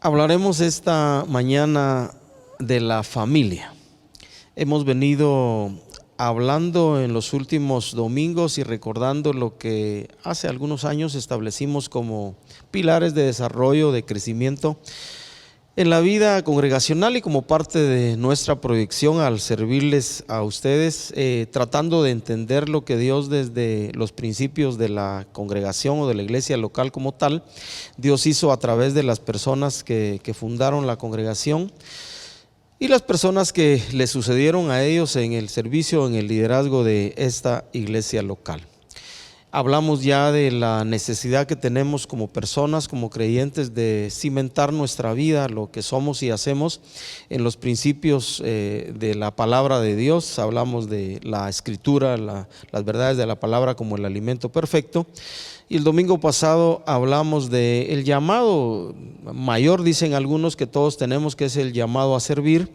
Hablaremos esta mañana de la familia. Hemos venido hablando en los últimos domingos y recordando lo que hace algunos años establecimos como pilares de desarrollo, de crecimiento en la vida congregacional y como parte de nuestra proyección al servirles a ustedes, tratando de entender lo que Dios desde los principios de la congregación o de la iglesia local como tal, Dios hizo a través de las personas que fundaron la congregación y las personas que le sucedieron a ellos en el servicio, en el liderazgo de esta iglesia local. Hablamos ya de la necesidad que tenemos como personas, como creyentes, de cimentar nuestra vida, lo que somos y hacemos en los principios de la palabra de Dios. Hablamos de la escritura, las verdades de la palabra como el alimento perfecto. Y el domingo pasado hablamos del llamado mayor, dicen algunos que todos tenemos, que es el llamado a servir.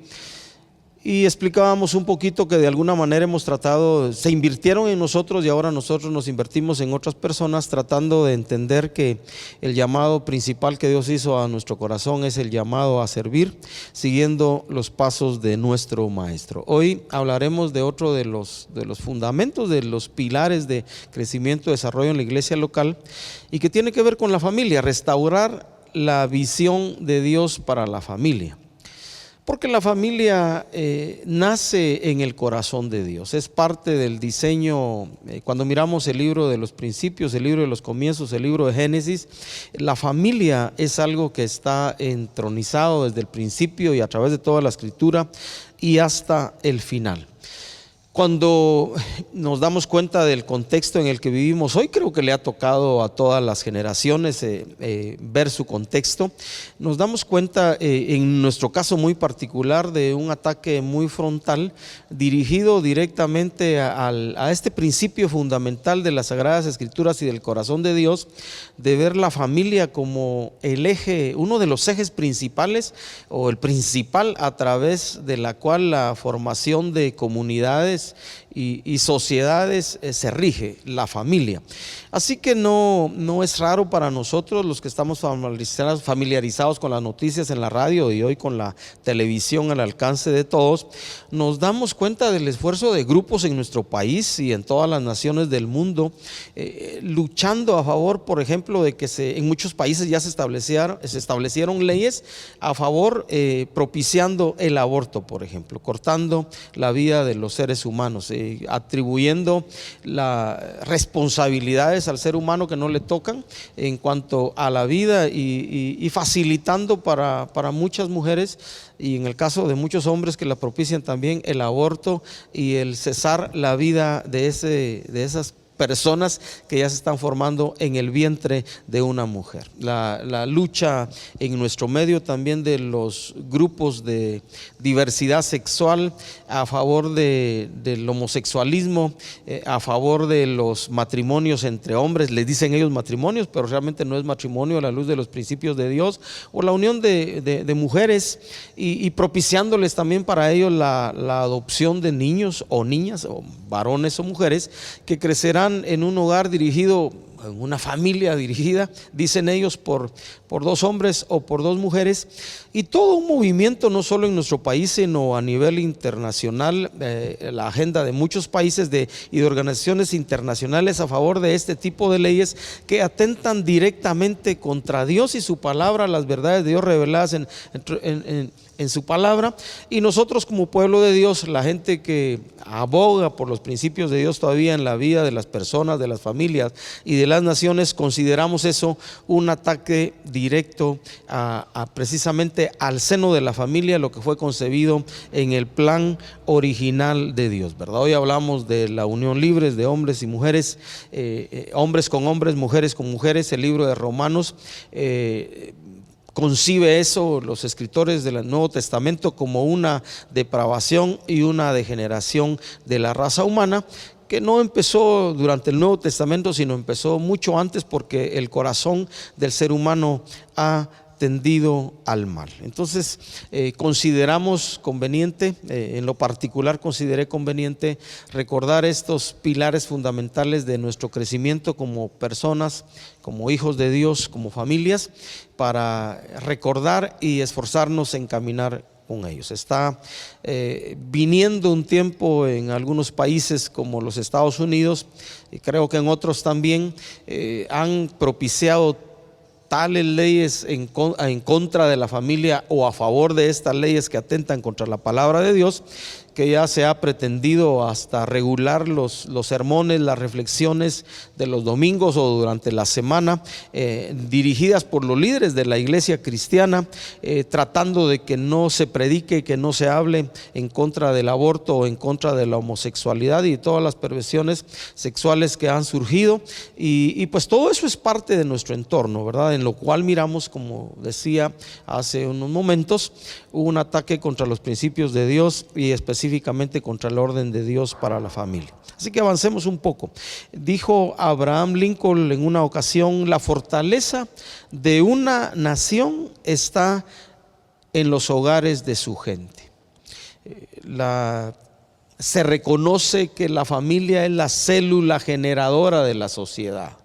Y explicábamos un poquito que de alguna manera hemos tratado, se invirtieron en nosotros y ahora nosotros nos invertimos en otras personas, tratando de entender que el llamado principal que Dios hizo a nuestro corazón es el llamado a servir, siguiendo los pasos de nuestro Maestro. Hoy hablaremos de otro de los fundamentos, de los pilares de crecimiento y desarrollo en la iglesia local, y que tiene que ver con la familia, restaurar la visión de Dios para la familia. Porque la familia nace en el corazón de Dios, es parte del diseño. Cuando miramos el libro de los principios, el libro de los comienzos, el libro de Génesis, la familia es algo que está entronizado desde el principio y a través de toda la escritura y hasta el final. Cuando nos damos cuenta del contexto en el que vivimos hoy, creo que le ha tocado a todas las generaciones ver su contexto. Nos damos cuenta, en nuestro caso muy particular, de un ataque muy frontal dirigido directamente a este principio fundamental de las Sagradas Escrituras y del corazón de Dios, de ver la familia como el eje, uno de los ejes principales o el principal a través de la cual la formación de comunidades y sociedades se rige, la familia. Así que no es raro para nosotros, los que estamos familiarizados con las noticias en la radio y hoy con la televisión al alcance de todos, nos damos cuenta del esfuerzo de grupos en nuestro país y en todas las naciones del mundo, luchando a favor, por ejemplo, de que en muchos países ya se establecieron leyes a favor, propiciando el aborto, por ejemplo, cortando la vida de los seres humanos, atribuyendo las responsabilidades al ser humano que no le tocan en cuanto a la vida y facilitando para muchas mujeres y en el caso de muchos hombres que la propician también el aborto y el cesar la vida de esas personas que ya se están formando en el vientre de una mujer. La lucha en nuestro medio también de los grupos de diversidad sexual a favor del homosexualismo, a favor de los matrimonios entre hombres, les dicen ellos matrimonios, pero realmente no es matrimonio a la luz de los principios de Dios, o la unión de mujeres y propiciándoles también para ellos la adopción de niños o niñas, o varones o mujeres, que crecerán en un hogar dirigido, en una familia dirigida, dicen ellos, por dos hombres o por dos mujeres, y todo un movimiento no solo en nuestro país sino a nivel internacional, la agenda de muchos países y de organizaciones internacionales a favor de este tipo de leyes que atentan directamente contra Dios y su palabra, las verdades de Dios reveladas en su palabra. Y nosotros como pueblo de Dios, la gente que aboga por los principios de Dios todavía en la vida de las personas, de las familias y de las naciones, consideramos eso un ataque directo precisamente al seno de la familia, lo que fue concebido en el plan original de Dios, ¿verdad? Hoy hablamos de la unión libre de hombres y mujeres, hombres con hombres, mujeres con mujeres. El libro de Romanos concibe eso, los escritores del Nuevo Testamento, como una depravación y una degeneración de la raza humana, que no empezó durante el Nuevo Testamento, sino empezó mucho antes, porque el corazón del ser humano ha tendido al mal. Entonces consideramos conveniente, en lo particular consideré conveniente recordar estos pilares fundamentales de nuestro crecimiento como personas, como hijos de Dios, como familias, para recordar y esforzarnos en caminar con ellos. Está viniendo un tiempo en algunos países como los Estados Unidos, y creo que en otros también, han propiciado tales leyes en contra de la familia o a favor de estas leyes que atentan contra la palabra de Dios, que ya se ha pretendido hasta regular los sermones, las reflexiones de los domingos o durante la semana, dirigidas por los líderes de la iglesia cristiana, tratando de que no se predique, que no se hable en contra del aborto o en contra de la homosexualidad y todas las perversiones sexuales que han surgido, y pues todo eso es parte de nuestro entorno, ¿verdad? En lo cual miramos, como decía hace unos momentos, un ataque contra los principios de Dios y específicamente contra el orden de Dios para la familia. Así que avancemos un poco. Dijo Abraham Lincoln en una ocasión: la fortaleza de una nación está en los hogares de su gente. Se reconoce que la familia es la célula generadora de la sociedad.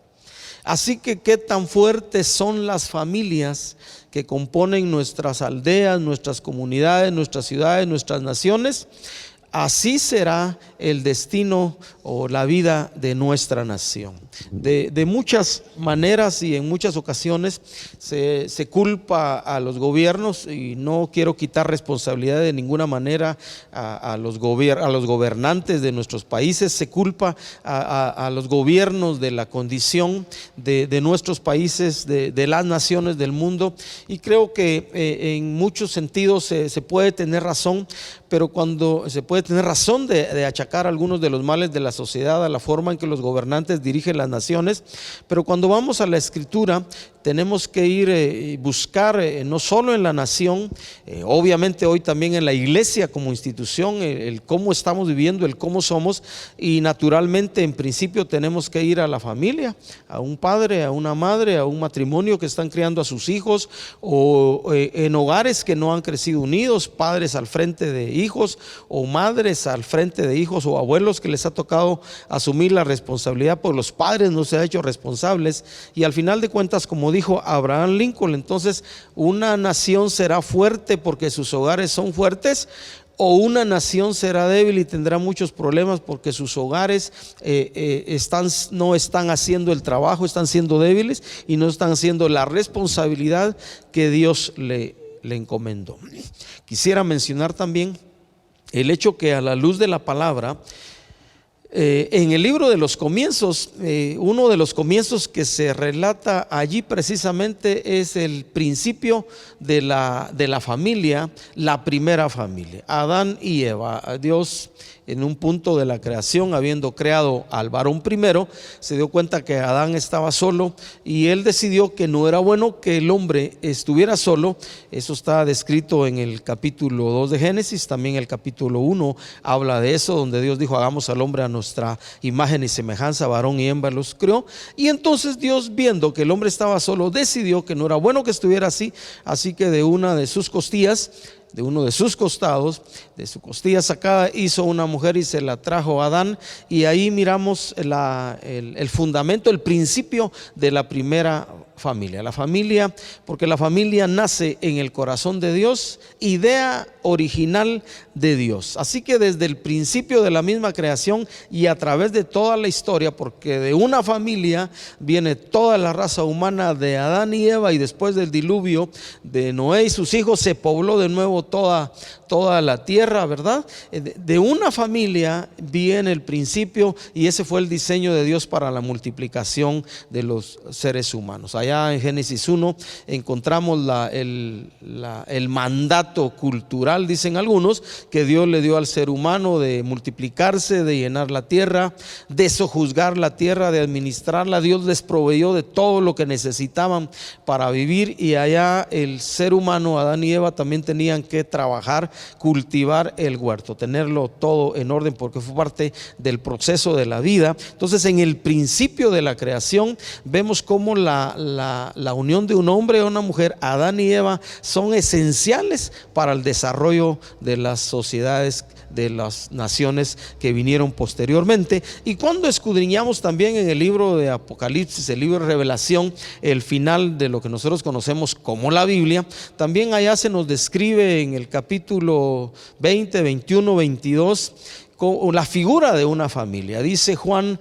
Así que qué tan fuertes son las familias que componen nuestras aldeas, nuestras comunidades, nuestras ciudades, nuestras naciones. Así será el destino o la vida de nuestra nación. De muchas maneras y en muchas ocasiones se culpa a los gobiernos, y no quiero quitar responsabilidad de ninguna manera a los gobernantes de nuestros países. Se culpa a los gobiernos de la condición de nuestros países, de las naciones del mundo, y creo que en muchos sentidos se puede tener razón, pero cuando se puede tener razón de achacar algunos de los males de la sociedad a la forma en que los gobernantes dirigen las naciones, pero cuando vamos a la Escritura tenemos que ir y buscar no solo en la nación, obviamente hoy también en la iglesia como institución, el cómo estamos viviendo, el cómo somos, y naturalmente en principio tenemos que ir a la familia, a un padre, a una madre, a un matrimonio que están criando a sus hijos, o en hogares que no han crecido unidos, padres al frente de hijos o madres al frente de hijos, o abuelos que les ha tocado asumir la responsabilidad, pues los padres no se han hecho responsables, y al final de cuentas, como dijo Abraham Lincoln, entonces una nación será fuerte porque sus hogares son fuertes, o una nación será débil y tendrá muchos problemas porque sus hogares no están haciendo el trabajo, están siendo débiles y no están haciendo la responsabilidad que Dios le encomendó. Quisiera mencionar también el hecho que a la luz de la palabra, en el libro de los comienzos, uno de los comienzos que se relata allí precisamente es el principio de la familia, la primera familia, Adán y Eva. Dios, en un punto de la creación, habiendo creado al varón primero, se dio cuenta que Adán estaba solo, y él decidió que no era bueno que el hombre estuviera solo. Eso está descrito en el capítulo 2 de Génesis. También el capítulo 1 habla de eso, donde Dios dijo: hagamos al hombre a nuestra imagen y semejanza, varón y hembra los creó. Y entonces Dios, viendo que el hombre estaba solo, decidió que no era bueno que estuviera así, así que de una de sus costillas, de uno de sus costados, de su costilla sacada, hizo una mujer y se la trajo a Adán. Y ahí miramos el fundamento, el principio de la primera familia. La familia, porque la familia nace en el corazón de Dios, idea original de Dios. Así que desde el principio de la misma creación y a través de toda la historia, porque de una familia viene toda la raza humana de Adán y Eva, y después del diluvio de Noé y sus hijos se pobló de nuevo toda la tierra, ¿verdad? De una familia viene el principio, y ese fue el diseño de Dios para la multiplicación de los seres humanos. Allá en Génesis 1 encontramos el mandato cultural natural, dicen algunos, que Dios le dio al ser humano de multiplicarse, de llenar la tierra, de sojuzgar la tierra, de administrarla. Dios les proveyó de todo lo que necesitaban para vivir, y allá el ser humano, Adán y Eva, también tenían que trabajar, cultivar el huerto, tenerlo todo en orden, porque fue parte del proceso de la vida. Entonces, en el principio de la creación vemos cómo la unión de un hombre y una mujer, Adán y Eva, son esenciales para el desarrollo de las sociedades, de las naciones que vinieron posteriormente. Y cuando escudriñamos también en el libro de Apocalipsis, el libro de Revelación, el final de lo que nosotros conocemos como la Biblia, también allá se nos describe en el capítulo 20, 21, 22 la figura de una familia. Dice Juan,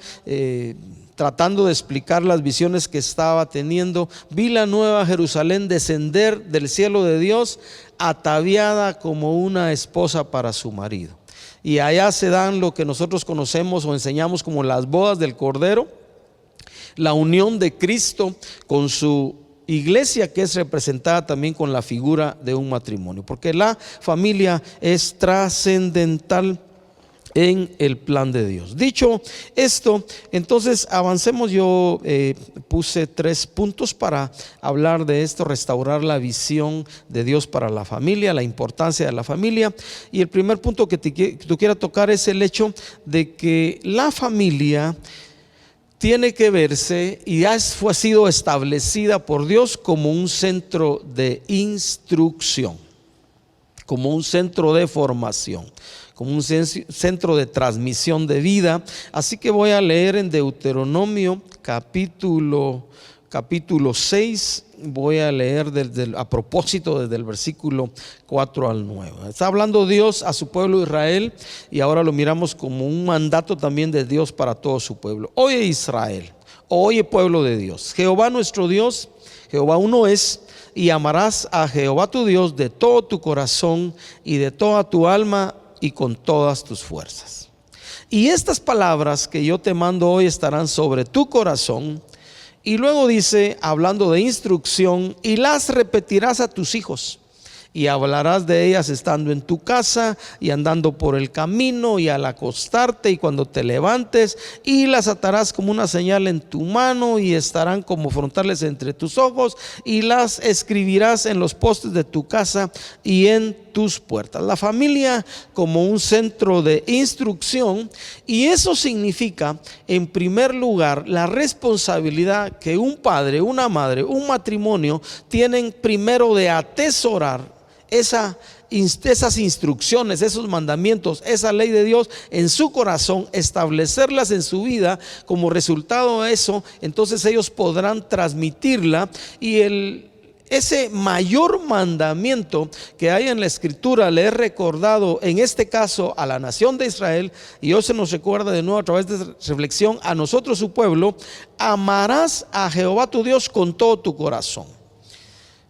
tratando de explicar las visiones que estaba teniendo: vi la nueva Jerusalén descender del cielo de Dios, ataviada como una esposa para su marido. Y allá se dan lo que nosotros conocemos o enseñamos como las bodas del Cordero, la unión de Cristo con su iglesia, que es representada también con la figura de un matrimonio, porque la familia es trascendental en el plan de Dios. Dicho esto, entonces avancemos. Yo puse 3 puntos para hablar de esto: restaurar la visión de Dios para la familia, la importancia de la familia. Y el primer punto que tú quieras tocar es el hecho de que la familia tiene que verse y ha sido establecida por Dios como un centro de instrucción, como un centro de formación, como un centro de transmisión de vida. Así que voy a leer en Deuteronomio capítulo 6, voy a leer a propósito desde el versículo 4 al 9. Está hablando Dios a su pueblo Israel, y ahora lo miramos como un mandato también de Dios para todo su pueblo. Oye Israel, oye pueblo de Dios, Jehová nuestro Dios, Jehová uno es, y amarás a Jehová tu Dios de todo tu corazón y de toda tu alma y con todas tus fuerzas. Y estas palabras que yo te mando hoy estarán sobre tu corazón. Y luego dice, hablando de instrucción: y las repetirás a tus hijos, y hablarás de ellas estando en tu casa y andando por el camino y al acostarte y cuando te levantes, y las atarás como una señal en tu mano y estarán como frontales entre tus ojos, y las escribirás en los postes de tu casa y en tus puertas. La familia como un centro de instrucción, y eso significa, en primer lugar, la responsabilidad que un padre, una madre, un matrimonio tienen primero de atesorar esas instrucciones, esos mandamientos, esa ley de Dios en su corazón, establecerlas en su vida. Como resultado de eso, entonces ellos podrán transmitirla. Y ese mayor mandamiento que hay en la Escritura le he recordado, en este caso a la nación de Israel, y hoy se nos recuerda de nuevo a través de reflexión a nosotros, su pueblo: amarás a Jehová tu Dios con todo tu corazón.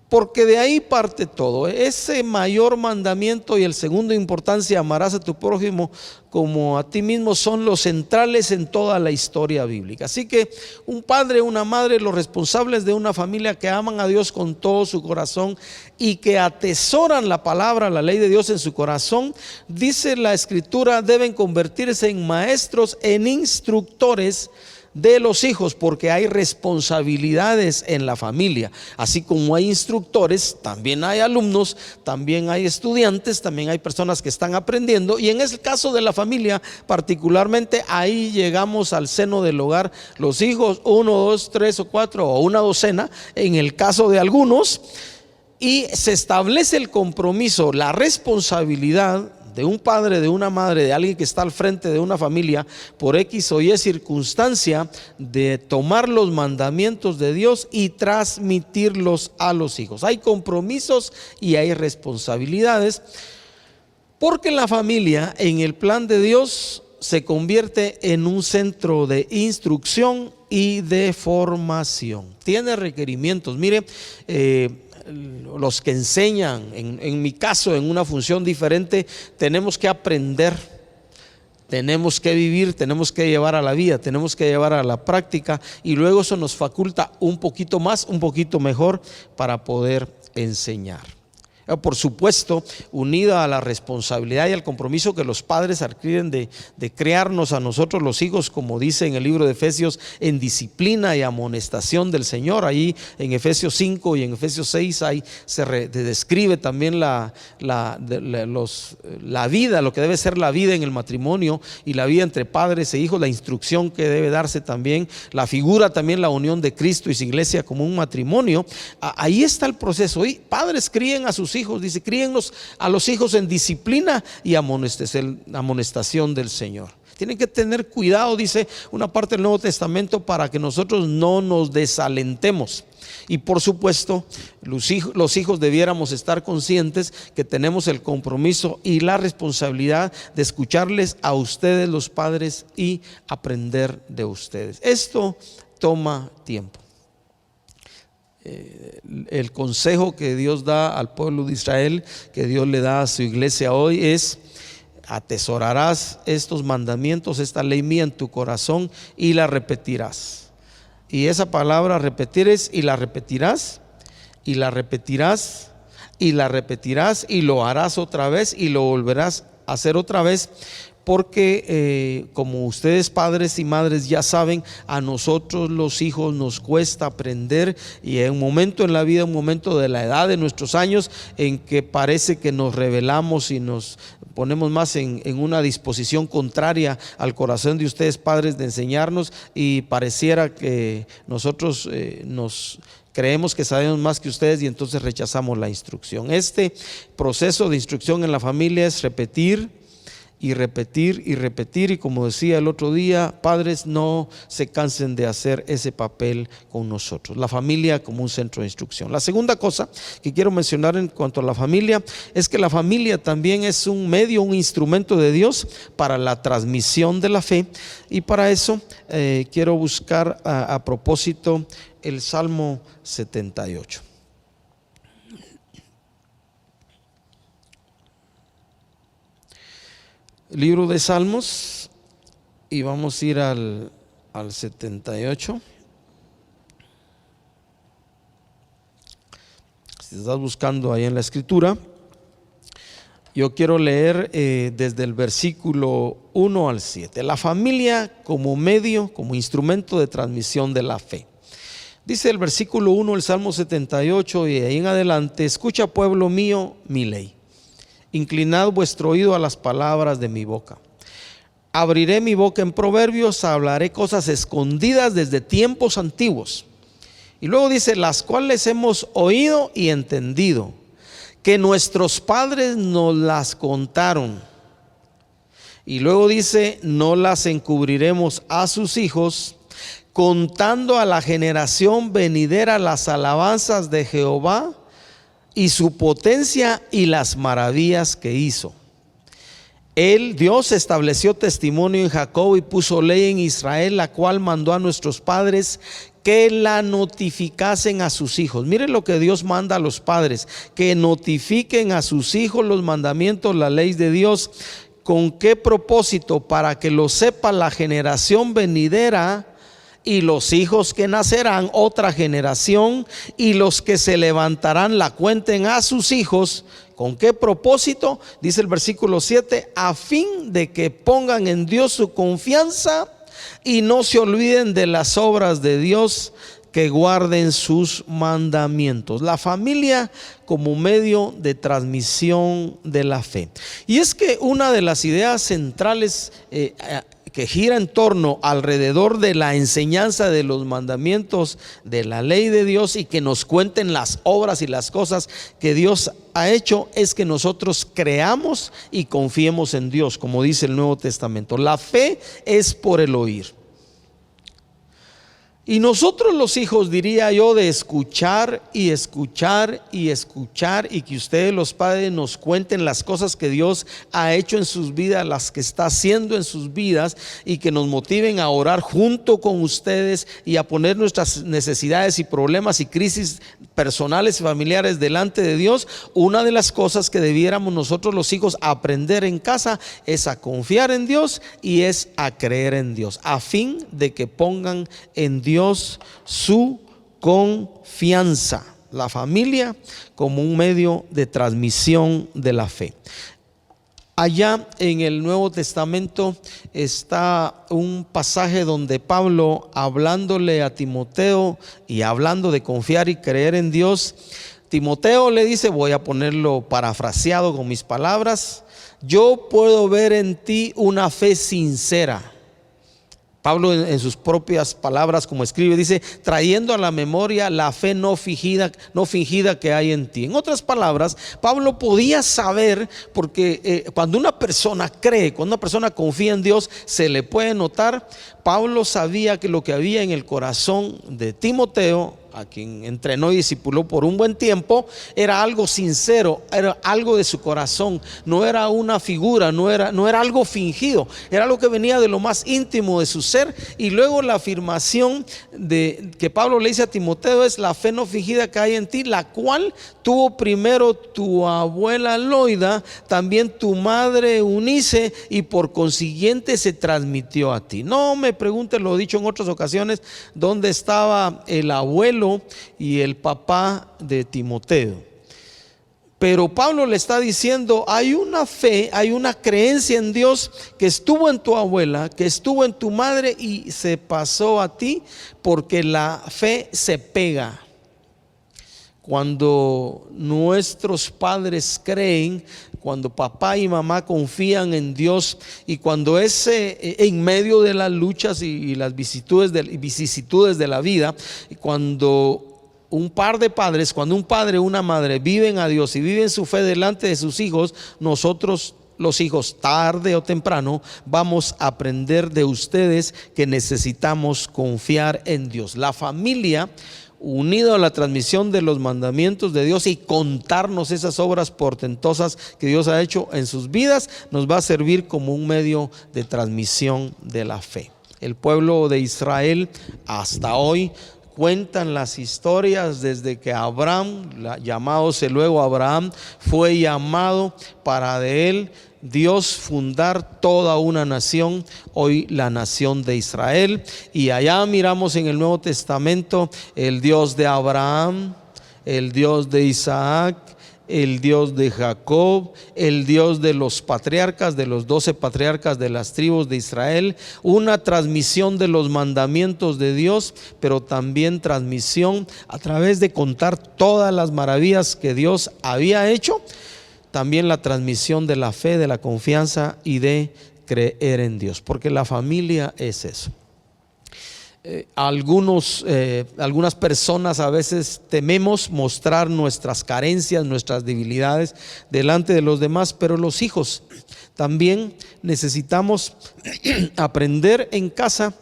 Porque de ahí parte todo. Ese mayor mandamiento y el segundo de importancia, amarás a tu prójimo como a ti mismo, son los centrales en toda la historia bíblica. Así que un padre, una madre, los responsables de una familia que aman a Dios con todo su corazón y que atesoran la palabra, la ley de Dios en su corazón, dice la Escritura, deben convertirse en maestros, en instructores de los hijos, porque hay responsabilidades en la familia. Así como hay instructores, también hay alumnos, también hay estudiantes, también hay personas que están aprendiendo. Y en el caso de la familia particularmente, ahí llegamos al seno del hogar, los hijos, 1, 2, 3 o 4 o una docena en el caso de algunos, y se establece el compromiso, la responsabilidad de un padre, de una madre, de alguien que está al frente de una familia, por X o Y circunstancia, de tomar los mandamientos de Dios y transmitirlos a los hijos. Hay compromisos y hay responsabilidades, porque la familia en el plan de Dios se convierte en un centro de instrucción y de formación. Tiene requerimientos. Mire, los que enseñan, en mi caso, en una función diferente, tenemos que aprender, tenemos que vivir, tenemos que llevar a la vida, tenemos que llevar a la práctica, y luego eso nos faculta un poquito más, un poquito mejor para poder enseñar. Por supuesto, unida a la responsabilidad y al compromiso que los padres adquieren de criarnos a nosotros los hijos, como dice en el libro de Efesios, en disciplina y amonestación del Señor. Ahí en Efesios 5 y en Efesios 6 ahí se describe también la vida, lo que debe ser la vida en el matrimonio y la vida entre padres e hijos, la instrucción que debe darse también, la figura también, la unión de Cristo y su iglesia como un matrimonio. Ahí está el proceso. Y padres, críen a sus hijos, dice, críenlos a los hijos en disciplina y amonestación del Señor. Tienen que tener cuidado, dice una parte del Nuevo Testamento, para que nosotros no nos desalentemos. Y por supuesto, los hijos debiéramos estar conscientes que tenemos el compromiso y la responsabilidad de escucharles a ustedes, los padres, y aprender de ustedes. Esto toma tiempo. El consejo que Dios da al pueblo de Israel, que Dios le da a su iglesia hoy, es: atesorarás estos mandamientos, esta ley mía en tu corazón, y la repetirás. Y esa palabra repetir es: y la repetirás, y la repetirás, y la repetirás, y lo harás otra vez, y lo volverás a hacer otra vez. Porque como ustedes padres y madres ya saben, a nosotros los hijos nos cuesta aprender, y hay un momento en la vida, un momento de la edad de nuestros años, en que parece que nos rebelamos y nos ponemos más en una disposición contraria al corazón de ustedes padres de enseñarnos, y pareciera que nosotros nos creemos que sabemos más que ustedes y entonces rechazamos la instrucción. Este proceso de instrucción en la familia es repetir y repetir y repetir, y como decía el otro día, padres, no se cansen de hacer ese papel con nosotros, la familia como un centro de instrucción. La segunda cosa que quiero mencionar en cuanto a la familia es que la familia también es un medio, un instrumento de Dios para la transmisión de la fe, y para eso quiero buscar a propósito el Salmo 78. Libro de Salmos, y vamos a ir al 78. Si estás buscando ahí en la escritura, yo quiero leer desde el versículo 1 al 7. La familia como medio, como instrumento de transmisión de la fe. Dice el versículo 1 del Salmo 78 y ahí en adelante: escucha, pueblo mío, mi ley. Inclinad vuestro oído a las palabras de mi boca. Abriré mi boca en proverbios, hablaré cosas escondidas desde tiempos antiguos. Y luego dice: las cuales hemos oído y entendido, que nuestros padres nos las contaron. Y luego dice: no las encubriremos a sus hijos, contando a la generación venidera las alabanzas de Jehová y su potencia y las maravillas que hizo. Él, Dios, estableció testimonio en Jacob y puso ley en Israel, la cual mandó a nuestros padres que la notificasen a sus hijos. Miren lo que Dios manda a los padres: que notifiquen a sus hijos los mandamientos, la ley de Dios. ¿Con qué propósito? Para que lo sepa la generación venidera y los hijos que nacerán, otra generación, y los que se levantarán la cuenten a sus hijos. ¿Con qué propósito? Dice el versículo 7: a fin de que pongan en Dios su confianza y no se olviden de las obras de Dios, que guarden sus mandamientos. La familia como medio de transmisión de la fe. Y es que una de las ideas centrales que gira en torno alrededor de la enseñanza de los mandamientos de la ley de Dios, y que nos cuenten las obras y las cosas que Dios ha hecho, es que nosotros creamos y confiemos en Dios, como dice el Nuevo Testamento. La fe es por el oír. Y nosotros los hijos, diría yo, de escuchar y escuchar y escuchar, y que ustedes los padres nos cuenten las cosas que Dios ha hecho en sus vidas, las que está haciendo en sus vidas, y que nos motiven a orar junto con ustedes y a poner nuestras necesidades y problemas y crisis personales y familiares delante de Dios. Una de las cosas que debiéramos nosotros los hijos aprender en casa es a confiar en Dios y es a creer en Dios, a fin de que pongan en Dios su confianza. la familia como un medio de transmisión de la fe. Allá en el Nuevo Testamento está un pasaje donde Pablo, hablándole a Timoteo y hablando de confiar y creer en Dios, Timoteo le dice, voy a ponerlo parafraseado con mis palabras: yo puedo ver en ti una fe sincera. Pablo en sus propias palabras, como escribe, dice, trayendo a la memoria la fe no fingida que hay en ti. En otras palabras, Pablo podía saber, porque cuando una persona cree, cuando una persona confía en Dios, se le puede notar. Pablo sabía que lo que había en el corazón de Timoteo, a quien entrenó y discipuló por un buen tiempo, era algo sincero, era algo de su corazón, no era una figura, no era algo fingido, era algo que venía de lo más íntimo de su ser. Y luego la afirmación que Pablo le dice a Timoteo es: la fe no fingida que hay en ti, la cual tuvo primero tu abuela Loida, también tu madre Eunice, y por consiguiente se transmitió a ti. No me preguntes, lo he dicho en otras ocasiones, dónde estaba el abuelo y el papá de Timoteo. Pero Pablo le está diciendo, hay una fe, hay una creencia en Dios que estuvo en tu abuela, que estuvo en tu madre y se pasó a ti, porque la fe se pega. Cuando nuestros padres creen, cuando papá y mamá confían en Dios, y cuando en medio de las luchas y las vicisitudes de la vida, cuando un par de padres, cuando un padre o una madre viven a Dios y viven su fe delante de sus hijos, nosotros, los hijos, tarde o temprano vamos a aprender de ustedes que necesitamos confiar en Dios. La familia, unido a la transmisión de los mandamientos de Dios y contarnos esas obras portentosas que Dios ha hecho en sus vidas, nos va a servir como un medio de transmisión de la fe. El pueblo de Israel hasta hoy cuentan las historias desde que Abraham, llamándose luego Abraham, fue llamado para de él Dios fundar toda una nación, hoy la nación de Israel. Y allá miramos en el Nuevo Testamento el Dios de Abraham, el Dios de Isaac, el Dios de Jacob, el Dios de los patriarcas, de los 12 patriarcas de las tribus de Israel. Una transmisión de los mandamientos de Dios, pero también transmisión a través de contar todas las maravillas que Dios había hecho. También la transmisión de la fe, de la confianza y de creer en Dios, porque la familia es eso. Algunas personas a veces tememos mostrar nuestras carencias, nuestras debilidades delante de los demás, pero los hijos también necesitamos aprender en casa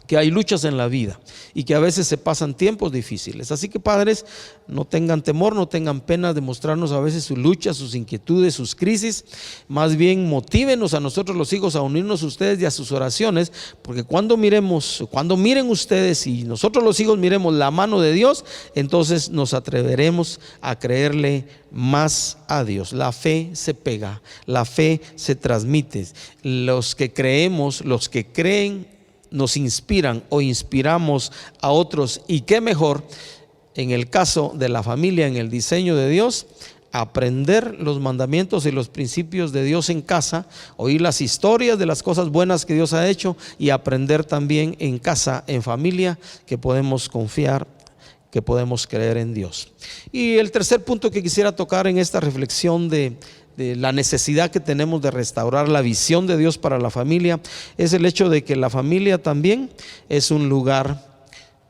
que hay luchas en la vida y que a veces se pasan tiempos difíciles. Así que padres, no tengan temor, no tengan pena de mostrarnos a veces sus luchas, sus inquietudes, sus crisis. Más bien motívenos a nosotros los hijos a unirnos a ustedes y a sus oraciones, porque cuando miren ustedes y nosotros los hijos miremos la mano de Dios, entonces nos atreveremos a creerle más a Dios. La fe se pega, la fe se transmite. Los que creemos, los que creen, nos inspiran o inspiramos a otros. Y qué mejor, en el caso de la familia, en el diseño de Dios, aprender los mandamientos y los principios de Dios en casa, oír las historias de las cosas buenas que Dios ha hecho y aprender también en casa, en familia, que podemos confiar, que podemos creer en Dios. Y el tercer punto que quisiera tocar en esta reflexión de la necesidad que tenemos de restaurar la visión de Dios para la familia es el hecho de que la familia también es un lugar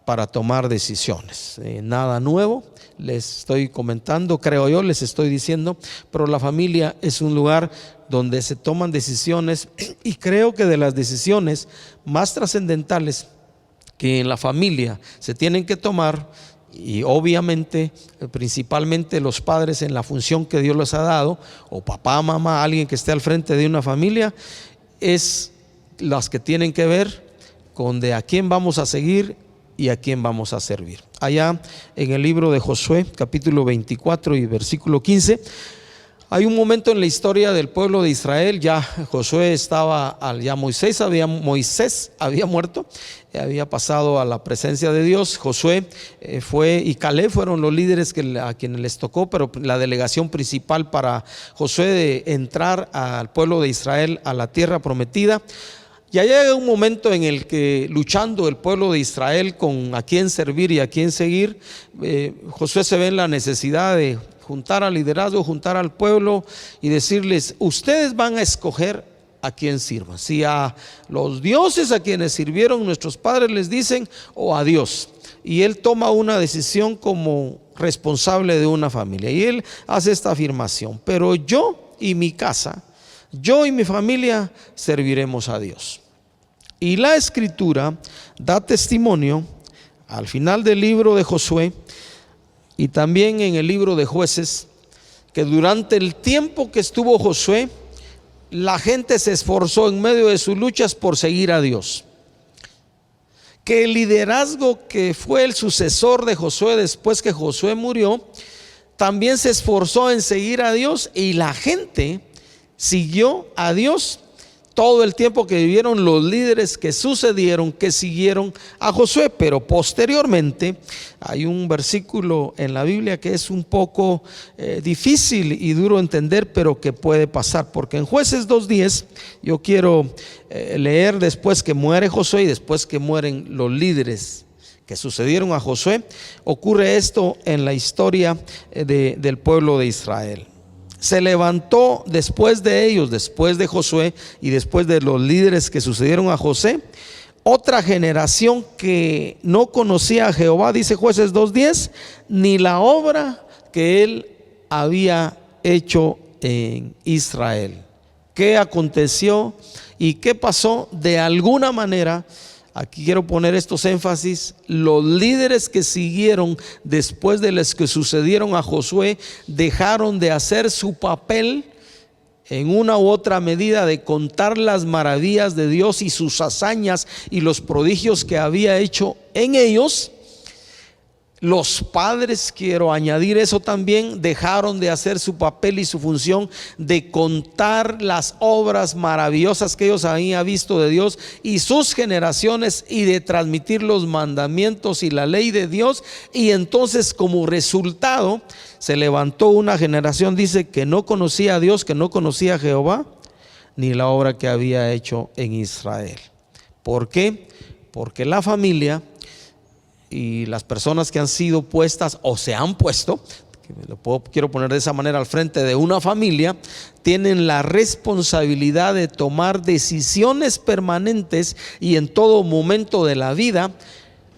para tomar decisiones. Nada nuevo les estoy comentando, creo yo, les estoy diciendo, pero la familia es un lugar donde se toman decisiones, y creo que de las decisiones más trascendentales que en la familia se tienen que tomar, y obviamente principalmente los padres en la función que Dios les ha dado, o papá, mamá, alguien que esté al frente de una familia, es las que tienen que ver con de a quién vamos a seguir y a quién vamos a servir. Allá en el libro de Josué, capítulo 24 y versículo 15, Hay un momento en la historia del pueblo de Israel, ya Josué estaba, ya Moisés había muerto, había pasado a la presencia de Dios. Josué y Caleb fueron los líderes a quienes les tocó, pero la delegación principal para Josué de entrar al pueblo de Israel a la tierra prometida. Ya llega un momento en el que, luchando el pueblo de Israel con a quién servir y a quién seguir, Josué se ve en la necesidad de juntar al liderazgo, juntar al pueblo y decirles: ustedes van a escoger a quién sirvan, si a los dioses a quienes sirvieron nuestros padres les dicen, o a Dios. Y él toma una decisión como responsable de una familia, y él hace esta afirmación: pero yo y mi casa, yo y mi familia serviremos a Dios. Y la escritura da testimonio al final del libro de Josué y también en el libro de Jueces, que durante el tiempo que estuvo Josué, la gente se esforzó en medio de sus luchas por seguir a Dios. Que el liderazgo que fue el sucesor de Josué después que Josué murió, también se esforzó en seguir a Dios, y la gente siguió a Dios todo el tiempo que vivieron los líderes que sucedieron, que siguieron a Josué. Pero posteriormente hay un versículo en la Biblia que es un poco difícil y duro entender, pero que puede pasar, porque en Jueces 2:10 yo quiero leer, después que muere Josué y después que mueren los líderes que sucedieron a Josué, ocurre esto en la historia del pueblo de Israel. Se levantó después de ellos, después de Josué y después de los líderes que sucedieron a José, otra generación que no conocía a Jehová, dice Jueces 2:10, ni la obra que él había hecho en Israel. ¿Qué aconteció y qué pasó? De alguna manera, aquí quiero poner estos énfasis: los líderes que siguieron después de los que sucedieron a Josué dejaron de hacer su papel en una u otra medida de contar las maravillas de Dios y sus hazañas y los prodigios que había hecho en ellos. Los padres, quiero añadir eso también, dejaron de hacer su papel y su función de contar las obras maravillosas que ellos habían visto de Dios y sus generaciones, y de transmitir los mandamientos y la ley de Dios. Y entonces, como resultado, se levantó una generación, dice, que no conocía a Dios, que no conocía a Jehová, ni la obra que había hecho en Israel. ¿Por qué? Porque la familia y las personas que han sido puestas o se han puesto, quiero poner de esa manera, al frente de una familia, tienen la responsabilidad de tomar decisiones permanentes y en todo momento de la vida,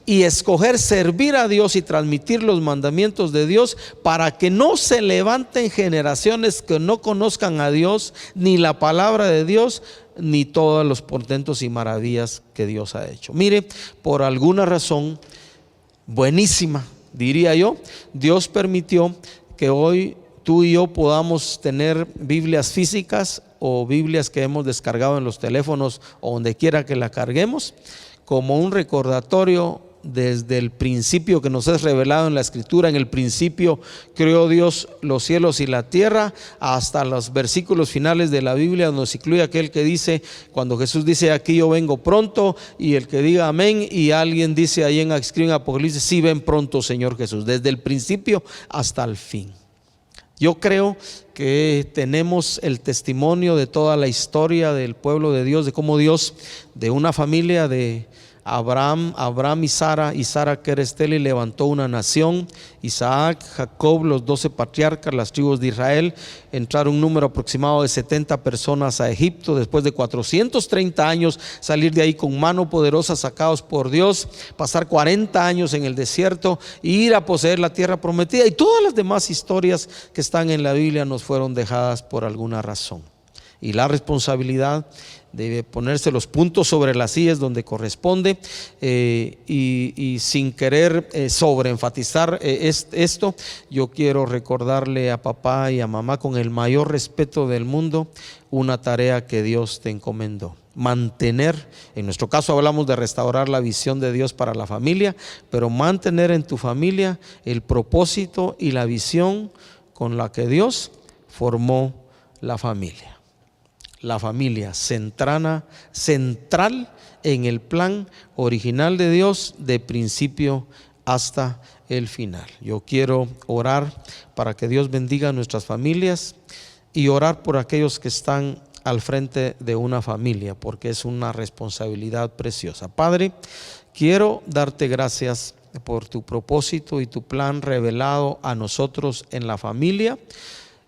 y escoger servir a Dios y transmitir los mandamientos de Dios, para que no se levanten generaciones que no conozcan a Dios, ni la palabra de Dios, ni todos los portentos y maravillas que Dios ha hecho. Mire, por alguna razón buenísima, diría yo, Dios permitió que hoy tú y yo podamos tener Biblias físicas o Biblias que hemos descargado en los teléfonos o donde quiera que la carguemos, como un recordatorio desde el principio que nos es revelado en la Escritura. En el principio creó Dios los cielos y la tierra, hasta los versículos finales de la Biblia nos incluye aquel que dice, cuando Jesús dice: aquí yo vengo pronto, y el que diga amén, y alguien dice ahí en Apocalipsis: sí, ven pronto Señor Jesús. Desde el principio hasta el fin. Yo creo que tenemos el testimonio de toda la historia del pueblo de Dios, de cómo Dios, de una familia de Abraham y Sara que era estéril, levantó una nación. Isaac, Jacob, los 12 patriarcas, las tribus de Israel. Entraron un número aproximado de 70 personas a Egipto, después de 430 años salir de ahí con mano poderosa, sacados por Dios, pasar 40 años en el desierto e ir a poseer la tierra prometida. Y todas las demás historias que están en la Biblia nos fueron dejadas por alguna razón. Y la responsabilidad de ponerse los puntos sobre las sillas donde corresponde, y sin querer sobreenfatizar esto, yo quiero recordarle a papá y a mamá, con el mayor respeto del mundo, una tarea que Dios te encomendó: mantener, en nuestro caso hablamos de restaurar la visión de Dios para la familia, pero mantener en tu familia el propósito y la visión con la que Dios formó la familia. La familia central en el plan original de Dios de principio hasta el final. Yo quiero orar para que Dios bendiga a nuestras familias y orar por aquellos que están al frente de una familia, porque es una responsabilidad preciosa. Padre, quiero darte gracias por tu propósito y tu plan revelado a nosotros en la familia.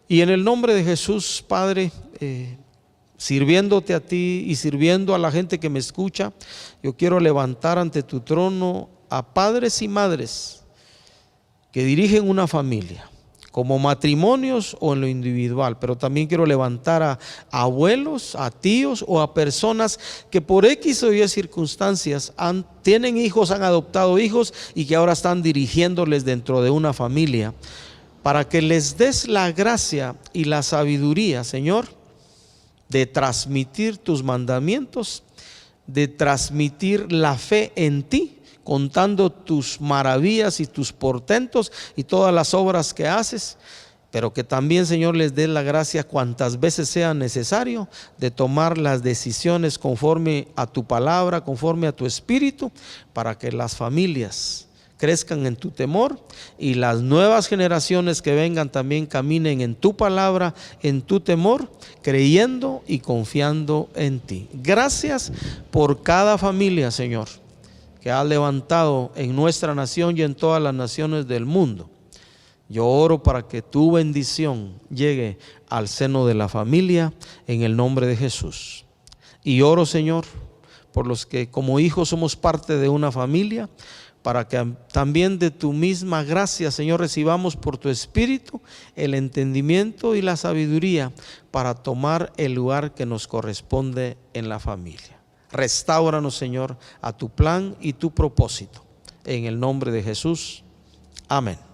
Y en el nombre de Jesús, Padre, sirviéndote a ti y sirviendo a la gente que me escucha, yo quiero levantar ante tu trono a padres y madres que dirigen una familia, como matrimonios o en lo individual, pero también quiero levantar a abuelos, a tíos o a personas que por X o Y circunstancias tienen hijos, han adoptado hijos y que ahora están dirigiéndoles dentro de una familia, para que les des la gracia y la sabiduría, Señor, de transmitir tus mandamientos, de transmitir la fe en ti, contando tus maravillas y tus portentos y todas las obras que haces, pero que también, Señor, les dé la gracia cuantas veces sea necesario de tomar las decisiones conforme a tu palabra, conforme a tu espíritu, para que las familias crezcan en tu temor y las nuevas generaciones que vengan también caminen en tu palabra, en tu temor, creyendo y confiando en ti. Gracias por cada familia, Señor, que has levantado en nuestra nación y en todas las naciones del mundo. Yo oro para que tu bendición llegue al seno de la familia en el nombre de Jesús. Y oro, Señor, por los que como hijos somos parte de una familia, para que también de tu misma gracia, Señor, recibamos por tu Espíritu el entendimiento y la sabiduría para tomar el lugar que nos corresponde en la familia. Restáuranos, Señor, a tu plan y tu propósito. En el nombre de Jesús. Amén.